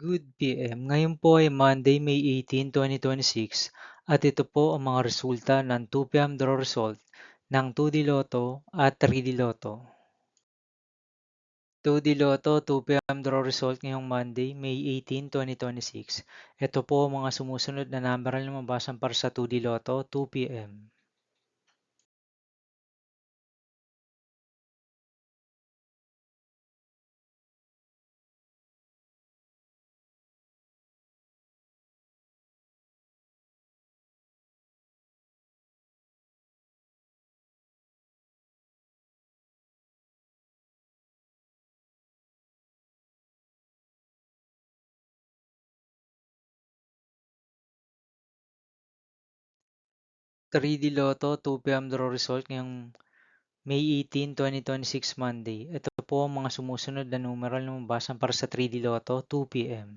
Good PM. Ngayon po ay Monday, May 18, 2026 at ito po ang mga resulta ng 2 PM draw result ng 2D Lotto at 3D Lotto. 2D Lotto 2 PM draw result ngayong Monday, May 18, 2026. Ito po ang mga sumusunod na numeral na mabasan para sa 2D Lotto 2 PM. 3D Lotto 2 PM draw result ngayong May 18, 2026 Monday. Ito po ang mga sumusunod na numeral na mabasan para sa 3D Lotto 2 PM.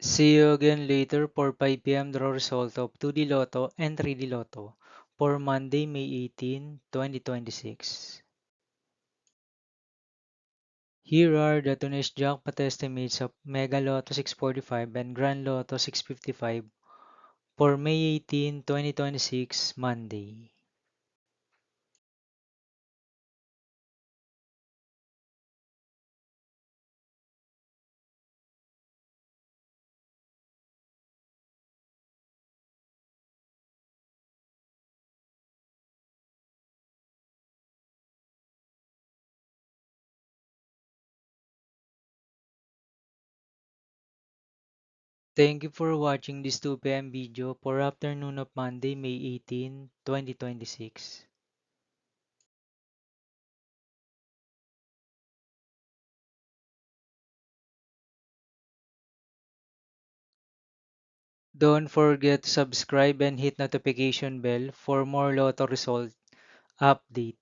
'See you again later for 5 PM draw result of 2D Lotto and 3D Lotto for Monday, May 18, 2026. Here are the today's jackpot estimates of Mega Lotto 645 and Grand Lotto 655 for May 18, 2026, Monday. Thank you for watching this 2 PM video for afternoon of Monday, May 18, 2026. Don't forget to subscribe and hit notification bell for more Lotto result update.